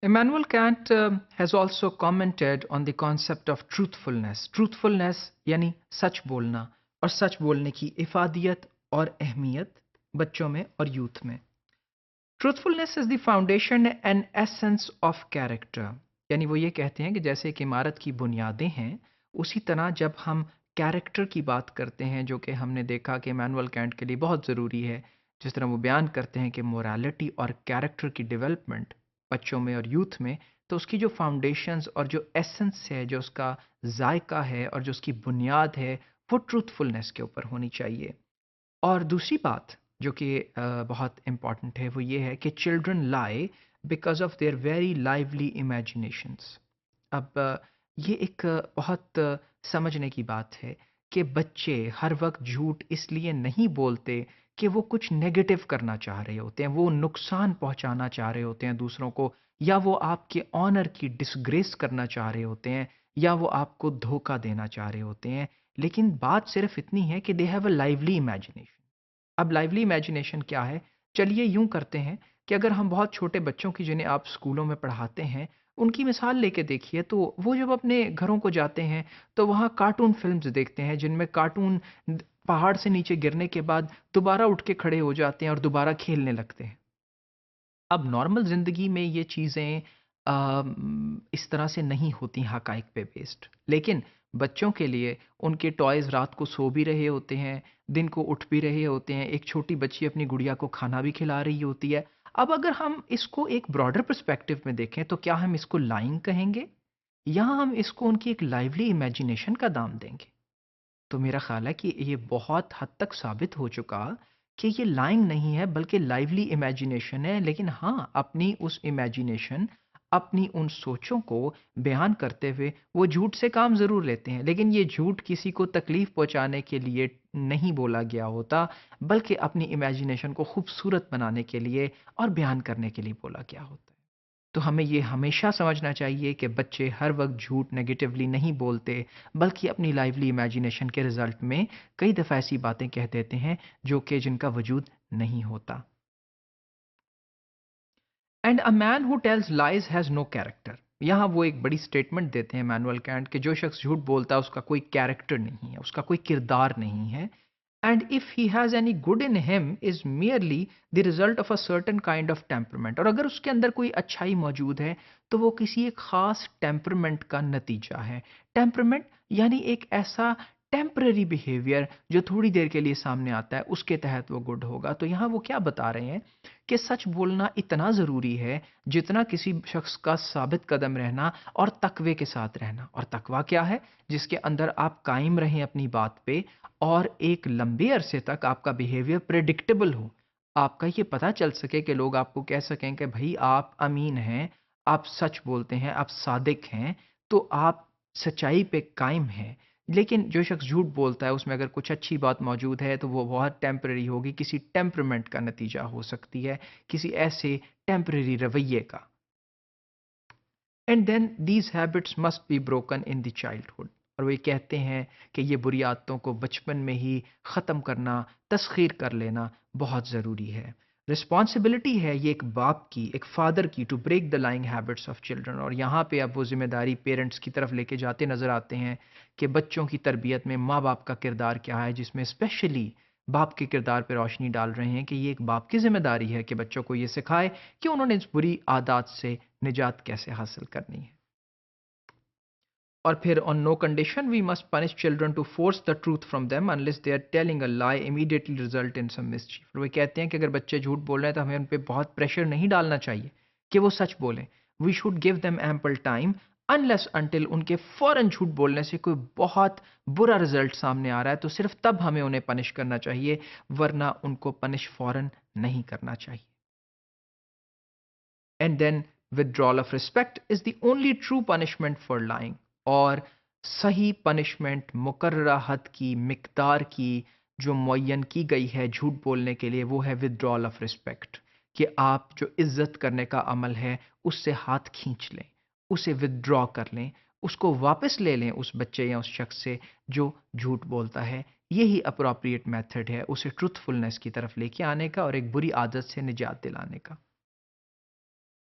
Immanuel Kant has also commented on the concept of truthfulness. Truthfulness यानी सच बोलना और सच बोलने की इफादियत और अहमियत बच्चों में और यूथ में। Truthfulness is the foundation and essence of character. यानी वो ये कहते हैं कि जैसे एक इमारत की बुनियादें हैं, उसी तरह जब हम कैरेक्टर की बात करते हैं, जो कि हमने देखा कि इमैनुअल कैंट के लिए बहुत ज़रूरी है, जिस तरह वो बयान करते हैं कि मोरालिटी और कैरेक्टर की डेवलपमेंट बच्चों में और यूथ में, तो उसकी जो फाउंडेशंस और जो एसेंस है, जो उसका जायका है और जो उसकी बुनियाद है, वो ट्रूथफुलनेस के ऊपर होनी चाहिए। और दूसरी बात जो कि बहुत इम्पॉर्टेंट है वो ये है कि children lie because of their very lively imaginations. अब ये एक बहुत समझने की बात है कि बच्चे हर वक्त झूठ इसलिए नहीं बोलते कि वो कुछ नेगेटिव करना चाह रहे होते हैं, वो नुकसान पहुंचाना चाह रहे होते हैं दूसरों को, या वो आपके ऑनर की डिसग्रेस करना चाह रहे होते हैं, या वो आपको धोखा देना चाह रहे होते हैं। लेकिन बात सिर्फ इतनी है कि they have a lively imagination. अब लाइवली इमेजिनेशन क्या है? चलिए यूँ करते हैं कि अगर हम बहुत छोटे बच्चों की जिन्हें आप स्कूलों में पढ़ाते हैं, उनकी मिसाल लेके देखिए, तो वो जब अपने घरों को जाते हैं, तो वहाँ कार्टून फ़िल्म्स देखते हैं जिनमें कार्टून द पहाड़ से नीचे गिरने के बाद दोबारा उठ के खड़े हो जाते हैं और दोबारा खेलने लगते हैं। अब नॉर्मल ज़िंदगी में ये चीज़ें इस तरह से नहीं होती हक़ाइक़ पे बेस्ड। लेकिन बच्चों के लिए उनके टॉयज़ रात को सो भी रहे होते हैं, दिन को उठ भी रहे होते हैं। एक छोटी बच्ची अपनी गुड़िया को खाना भी खिला रही होती है। अब अगर हम इसको एक ब्रॉडर पर्सपेक्टिव में देखें, तो क्या हम इसको लाइंग कहेंगे? या हम इसको उनकी एक लाइवली इमेजिनेशन का दाम देंगे? तो मेरा ख़्याल है कि ये बहुत हद तक साबित हो चुका कि ये लाइंग नहीं है, बल्कि लाइवली इमेजिनेशन है। लेकिन हाँ, अपनी उस इमेजिनेशन, अपनी उन सोचों को बयान करते हुए वो झूठ से काम ज़रूर लेते हैं, लेकिन ये झूठ किसी को तकलीफ़ पहुँचाने के लिए नहीं बोला गया होता, बल्कि अपनी इमेजिनेशन को खूबसूरत बनाने के लिए और बयान करने के लिए बोला गया होता है। तो हमें ये हमेशा समझना चाहिए कि बच्चे हर वक्त झूठ नेगेटिवली नहीं बोलते, बल्कि अपनी लाइवली इमेजिनेशन के रिजल्ट में कई दफ़ा ऐसी बातें कह देते हैं जो कि जिनका वजूद नहीं होता। And a man who tells lies has no character. यहाँ वो एक बड़ी स्टेटमेंट देते हैं मैनुअल कैंट कि जो शख्स झूठ बोलता है उसका कोई कैरेक्टर नहीं है, उसका कोई किरदार नहीं है। And if he has any good in him is merely the result of a certain kind of temperament। और अगर उसके अंदर कोई अच्छाई मौजूद है, तो वो किसी एक खास टेम्परमेंट का नतीजा है। टेम्परमेंट यानी एक ऐसा टेम्पररी बिहेवियर जो थोड़ी देर के लिए सामने आता है, उसके तहत वो गुड होगा। तो यहाँ वो क्या बता रहे हैं कि सच बोलना इतना ज़रूरी है जितना किसी शख्स का साबित कदम रहना और तकवे के साथ रहना। और तकवा क्या है? जिसके अंदर आप कायम रहें अपनी बात पे और एक लंबे अरसे तक आपका बिहेवियर प्रेडिक्टेबल हो। आपका ये पता चल सके कि लोग आपको कह सकें कि भई आप अमीन हैं, आप सच बोलते हैं, आप सादिक हैं, तो आप सच्चाई पे कायम हैं। लेकिन जो शख्स झूठ बोलता है उसमें अगर कुछ अच्छी बात मौजूद है तो वो बहुत टेम्परेरी होगी, किसी टेम्परामेंट का नतीजा हो सकती है, किसी ऐसे टेम्परेरी रवैये का। And then these habits must be broken in the childhood. और वो ये कहते हैं कि ये बुरी आदतों को बचपन में ही ख़त्म करना, तस्ख़ीर कर लेना बहुत ज़रूरी है। रिस्पॉन्सिबिलिटी है ये एक बाप की, एक फ़ादर की, to break the lying habits of children. और यहाँ पे अब वो ज़िम्मेदारी पेरेंट्स की तरफ लेके जाते नज़र आते हैं कि बच्चों की तरबियत में माँ बाप का किरदार क्या है, जिसमें स्पेशली बाप के किरदार पे रोशनी डाल रहे हैं कि ये एक बाप की ज़िम्मेदारी है कि बच्चों को ये सिखाए कि उन्होंने इस बुरी आदत से निजात कैसे हासिल करनी है। और फिर on no condition we must punish children to force the truth from them unless they are telling a lie immediately result in some mischief. वो कहते हैं कि अगर बच्चे झूठ बोल रहे हैं तो हमें उन पे बहुत प्रेशर नहीं डालना चाहिए कि वो सच बोलें। We should give them ample time unless until उनके फ़ौरन झूठ बोलने से कोई बहुत बुरा रिजल्ट सामने आ रहा है, तो सिर्फ तब हमें उन्हें पनिश करना चाहिए, वरना उनको पनिश फ़ौरन नहीं करना चाहिए। And then withdrawal of respect is the only true punishment for lying। और सही पनिशमेंट मुकर्ररा हद की मिकदार की जो मुअय्यन की गई है झूठ बोलने के लिए, वो है विदड्रॉल ऑफ रिस्पेक्ट। कि आप जो इज्जत करने का अमल है उससे हाथ खींच लें, उसे विदड्रॉ कर लें, उसको वापस ले लें उस बच्चे या उस शख्स से जो झूठ बोलता है। यही अप्रोप्रिएट मेथड है उसे ट्रुथफुलनेस की तरफ लेके आने का और एक बुरी आदत से निजात दिलाने का।